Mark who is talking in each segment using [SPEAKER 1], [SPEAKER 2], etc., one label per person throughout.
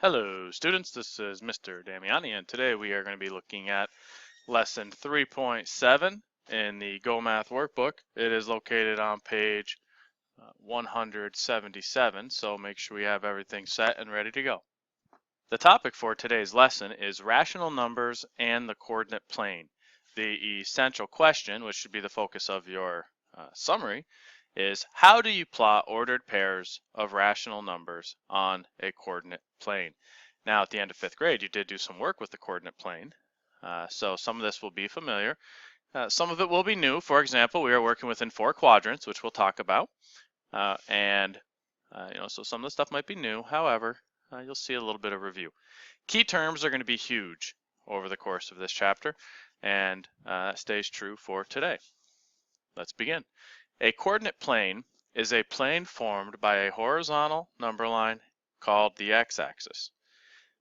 [SPEAKER 1] Hello students, this is Mr. Damiani and today we are going to be looking at lesson 3.7 in the Go Math workbook. It is located on page 177, so make sure we have everything set and ready to go. The topic for today's lesson is rational numbers and the coordinate plane. The essential question, which should be the focus of your summary, is how do you plot ordered pairs of rational numbers on a coordinate plane? Now, at the end of 5th grade, you did do some work with the coordinate plane, so some of this will be familiar. Some of it will be new. For example, we are working within 4 quadrants, which we'll talk about, so some of the stuff might be new. However, you'll see a little bit of review. Key terms are going to be huge over the course of this chapter, and that stays true for today. Let's begin. A coordinate plane is a plane formed by a horizontal number line called the x-axis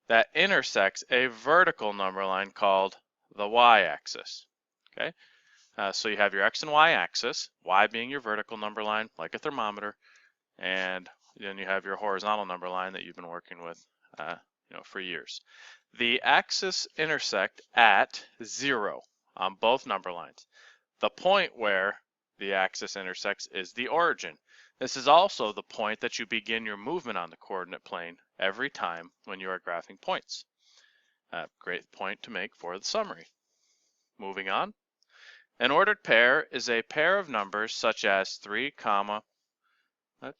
[SPEAKER 1] that intersects a vertical number line called the y-axis. Okay, so you have your x and y axis, y being your vertical number line, like a thermometer, and then you have your horizontal number line that you've been working with for years. The axes intersect at 0 on both number lines. The point where the axis intersects is the origin. This is also the point that you begin your movement on the coordinate plane every time when you are graphing points. Great point to make for the summary. Moving on. An ordered pair is a pair of numbers such as 3,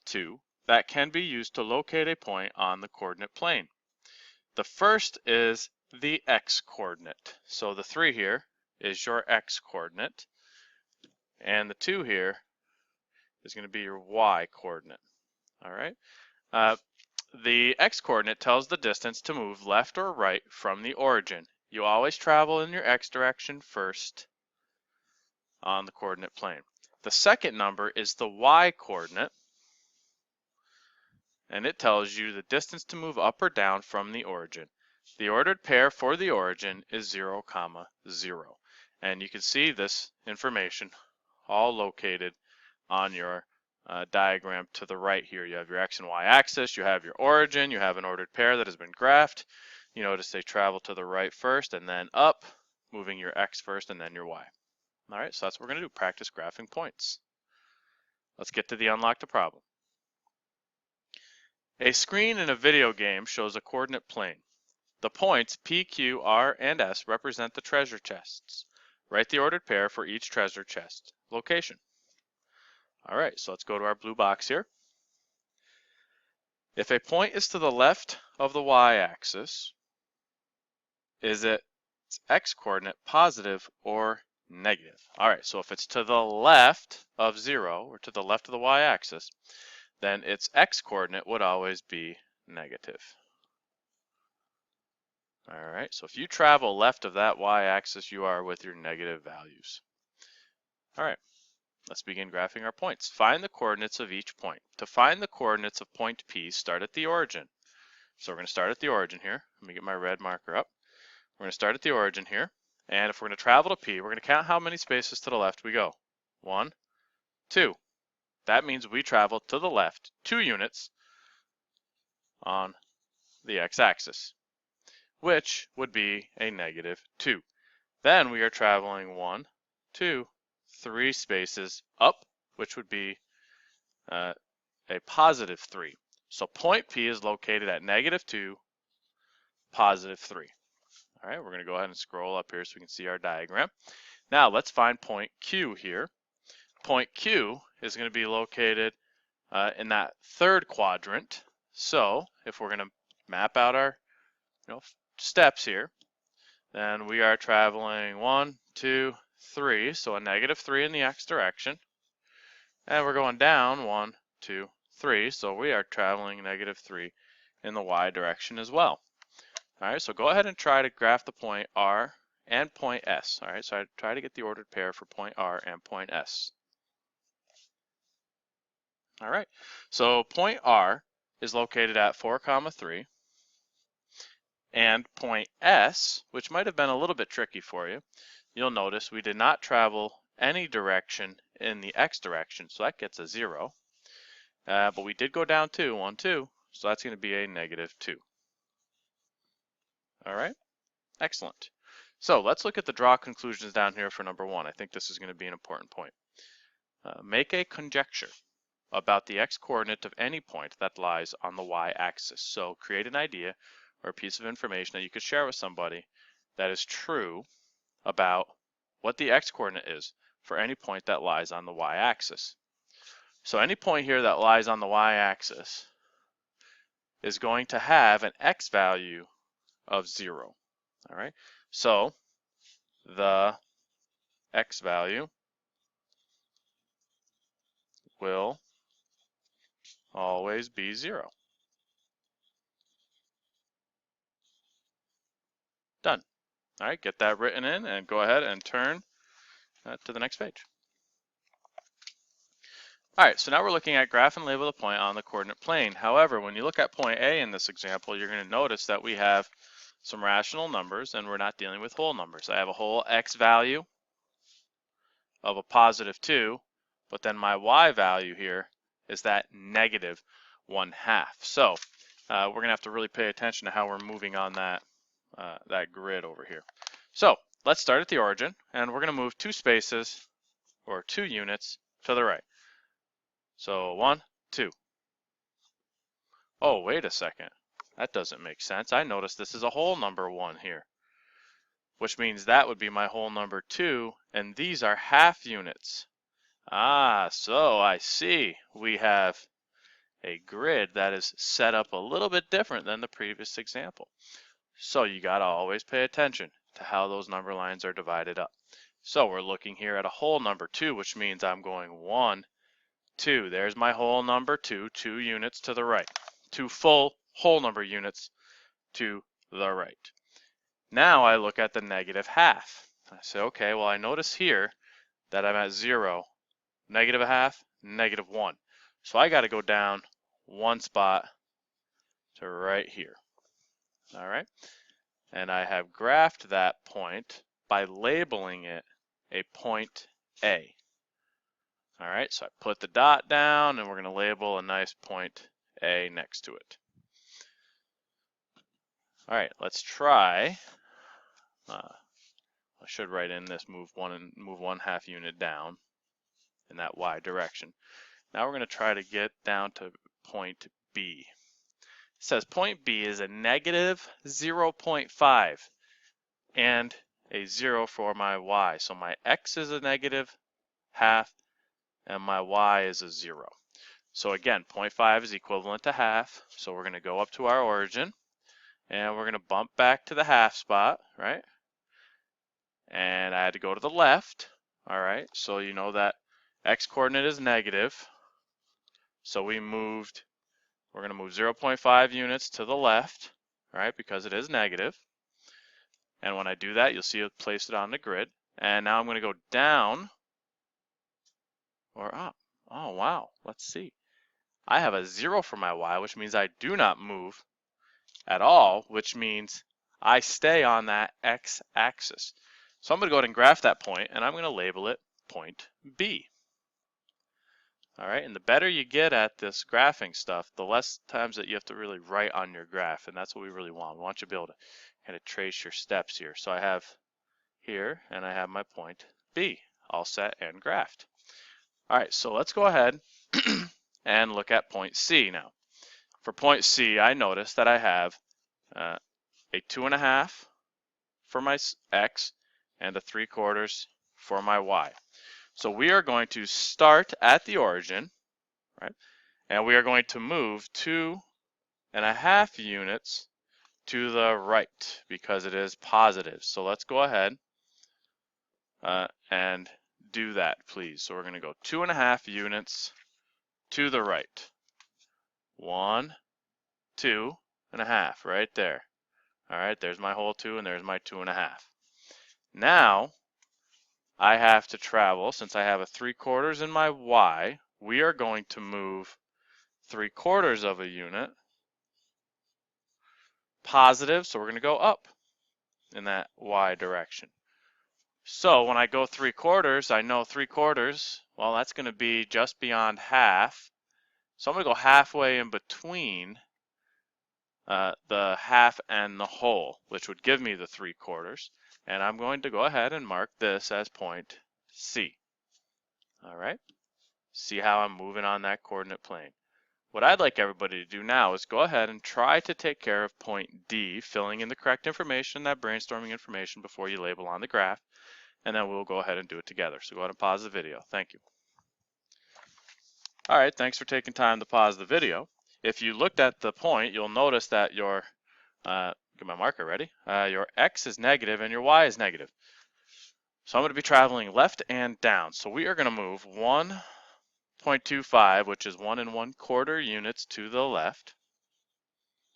[SPEAKER 1] 2 that can be used to locate a point on the coordinate plane. The first is the x-coordinate. So the 3 here is your x-coordinate, and the 2 here is going to be your y-coordinate. All right. The x-coordinate tells the distance to move left or right from the origin. You always travel in your x direction first on the coordinate plane. The second number is the y-coordinate, and it tells you the distance to move up or down from the origin. The ordered pair for the origin is 0, 0. And you can see this information all located on your diagram to the right here. You have your x and y axis, you have your origin, you have an ordered pair that has been graphed. You notice they travel to the right first and then up, moving your x first and then your y. All right, so that's what we're going to do, practice graphing points. Let's get to the unlock the problem. A screen in a video game shows a coordinate plane. The points P, Q, R, and S represent the treasure chests. Write the ordered pair for each treasure chest location. All right, so let's go to our blue box here. If a point is to the left of the y-axis, is its x-coordinate positive or negative? All right, so if it's to the left of 0, or to the left of the y-axis, then its x-coordinate would always be negative. All right, so if you travel left of that y-axis, you are with your negative values. All right, let's begin graphing our points. Find the coordinates of each point. To find the coordinates of point P, start at the origin. So we're going to start at the origin here. Let me get my red marker up. We're going to start at the origin here. And if we're going to travel to P, we're going to count how many spaces to the left we go. 1, 2. That means we travel to the left 2 units on the x-axis, which would be a negative 2. Then we are traveling 1, 2, 3 spaces up, which would be a positive 3. So point P is located at negative 2, positive 3. All right, we're going to go ahead and scroll up here so we can see our diagram. Now let's find point Q here. Point Q is going to be located in that third quadrant. So if we're going to map out our steps here, then we are traveling 1, 2, 3, so a negative 3 in the x direction. And we're going down 1, 2, 3, so we are traveling negative 3 in the y direction as well. All right, so go ahead and try to graph the point R and point S. All right, so I try to get the ordered pair for point R and point S. All right, so point R is located at 4, 3. And point S, which might have been a little bit tricky for you, you'll notice we did not travel any direction in the x direction, so that gets a 0. But we did go down 2, 1, 2, so that's going to be a negative 2. All right, excellent. So let's look at the draw conclusions down here for number 1. I think this is going to be an important point. Make a conjecture about the x-coordinate of any point that lies on the y-axis. So create an idea or a piece of information that you could share with somebody that is true about what the x-coordinate is for any point that lies on the y-axis. So any point here that lies on the y-axis is going to have an x value of 0. All right, so the x value will always be 0. Done. All right, get that written in and go ahead and turn to the next page. All right, so now we're looking at graph and label the point on the coordinate plane. However, when you look at point A in this example, you're going to notice that we have some rational numbers and we're not dealing with whole numbers. I have a whole x value of a positive 2, but then my y value here is that negative 1/2. So we're going to have to really pay attention to how we're moving on that grid over here. So let's start at the origin, and we're going to move 2 spaces or 2 units to the right. So 1, 2. Oh, wait a second. That doesn't make sense. I notice this is a whole number 1 here, which means that would be my whole number 2, and these are half units. Ah, so I see. We have a grid that is set up a little bit different than the previous example. So you got to always pay attention to how those number lines are divided up. So we're looking here at a whole number 2, which means I'm going 1, 2. There's my whole number 2, 2 units to the right. 2 full whole number units to the right. Now I look at the negative half. I say, okay, well I notice here that I'm at 0, negative a half, negative 1. So I got to go down 1 spot to right here. All right. And I have graphed that point by labeling it a point A. All right, so I put the dot down and we're going to label a nice point A next to it. All right, let's try. I should write in this move 1/2 unit down in that y direction. Now we're going to try to get down to point B. It says point B is a negative 0.5 and a 0 for my y. So my x is a negative half and my y is a 0. So again, 0.5 is equivalent to half. So we're going to go up to our origin and we're going to bump back to the half spot, right? And I had to go to the left. All right, so you know that x coordinate is negative. So we're going to move 0.5 units to the left, right, because it is negative. And when I do that, you'll see it place it on the grid. And now I'm going to go down or up. Oh, wow. Let's see. I have a 0 for my y, which means I do not move at all, which means I stay on that x-axis. So I'm going to go ahead and graph that point, and I'm going to label it point B. All right, and the better you get at this graphing stuff, the less times that you have to really write on your graph, and that's what we really want. We want you to be able to kind of trace your steps here. So I have here, and I have my point B all set and graphed. All right, so let's go ahead and look at point C now. For point C, I notice that I have a 2.5 for my x and a 3/4 for my y. So we are going to start at the origin, right? And we are going to move 2.5 units to the right because it is positive. So let's go ahead and do that, please. So we're going to go 2.5 units to the right. 1, 2.5, right there. All right, there's my whole 2 and there's my 2.5. Now I have to travel, since I have a 3/4 in my y, we are going to move 3/4 of a unit positive, so we're going to go up in that y direction. So when I go 3/4, I know 3/4, well, that's going to be just beyond half. So I'm going to go halfway in between the half and the whole, which would give me the 3/4. And I'm going to go ahead and mark this as point C. All right. See how I'm moving on that coordinate plane. What I'd like everybody to do now is go ahead and try to take care of point D, filling in the correct information, that brainstorming information before you label on the graph, and then we'll go ahead and do it together. So go ahead and pause the video. Thank you. All right, thanks for taking time to pause the video. If you looked at the point, you'll notice that your, get my marker ready, your X is negative and your Y is negative. So I'm going to be traveling left and down. So we are going to move 1.25, which is 1 1/4 units to the left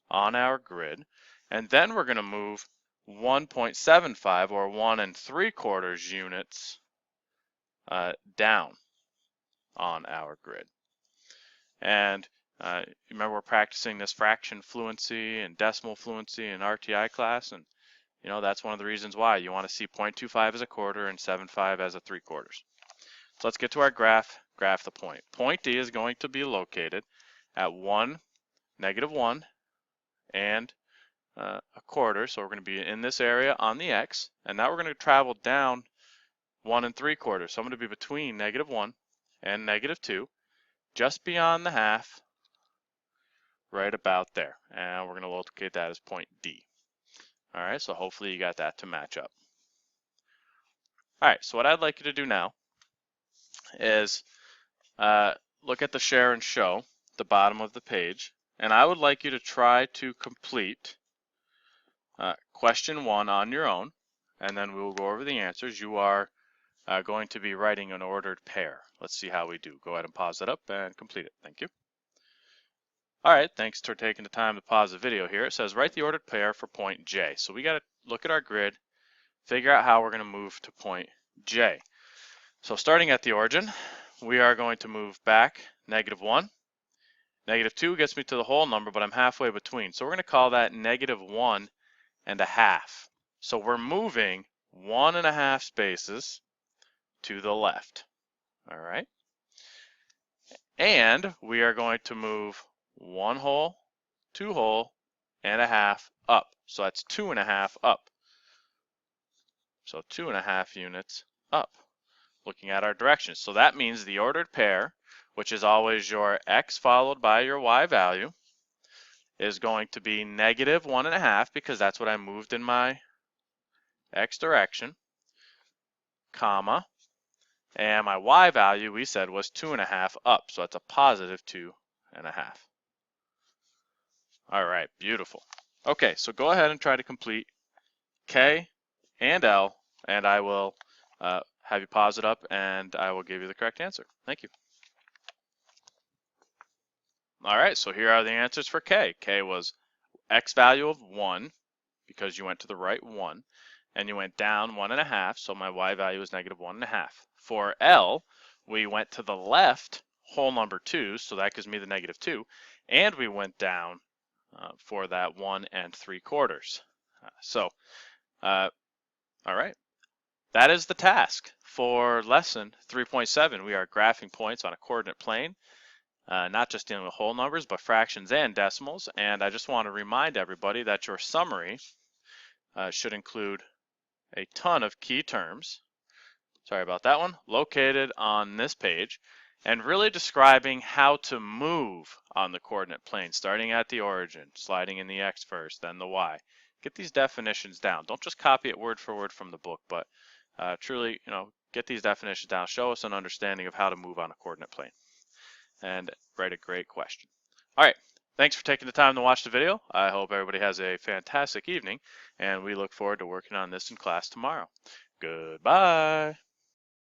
[SPEAKER 1] on our grid. And then we're going to move 1.75 or 1 3/4 units down on our grid. And remember, we're practicing this fraction fluency and decimal fluency in RTI class, and you know that's one of the reasons why you want to see 0.25 as a quarter and 7.5 as a 3/4. So let's get to our graph the point. Point D is going to be located at 1, -1, and 1/4. So we're going to be in this area on the X, and now we're going to travel down 1 3/4. So I'm going to be between -1 and -2, just beyond the half, right about there. And we're going to locate that as point D. All right, so hopefully you got that to match up. All right, so what I'd like you to do now is look at the share and show, the bottom of the page, and I would like you to try to complete question 1 on your own, and then we will go over the answers. You are going to be writing an ordered pair. Let's see how we do. Go ahead and pause it up and complete it. Thank you. All right, thanks for taking the time to pause the video here. It says write the ordered pair for point J. So we got to look at our grid, figure out how we're going to move to point J. So starting at the origin, we are going to move back -1. -2 gets me to the whole number, but I'm halfway between. So we're going to call that -1 1/2. So we're moving 1 1/2 spaces to the left. All right. And we are going to move 1 whole, 2 whole, and 1/2 up. So that's 2 1/2 up. So 2 1/2 units up, looking at our directions. So that means the ordered pair, which is always your X followed by your Y value, is going to be -1 1/2, because that's what I moved in my X direction, comma, and my Y value we said was 2 1/2 up, so that's a positive 2 1/2. All right, beautiful. Okay, so go ahead and try to complete K and L, and I will have you pause it up and I will give you the correct answer. Thank you. All right, so here are the answers for K. K was X value of 1, because you went to the right 1, and you went down 1 1/2, so my Y value is -1 1/2. For L, we went to the left whole number 2, so that gives me the -2, and we went down for that 1 3/4. All right, that is the task for lesson 3.7. We are graphing points on a coordinate plane, not just dealing with whole numbers, but fractions and decimals. And I just want to remind everybody that your summary should include a ton of key terms, sorry about that one, located on this page, and really describing how to move on the coordinate plane, starting at the origin, sliding in the X first, then the Y. Get these definitions down. Don't just copy it word for word from the book, but truly, get these definitions down. Show us an understanding of how to move on a coordinate plane, and write a great question. All right, thanks for taking the time to watch the video. I hope everybody has a fantastic evening, and we look forward to working on this in class tomorrow. Goodbye.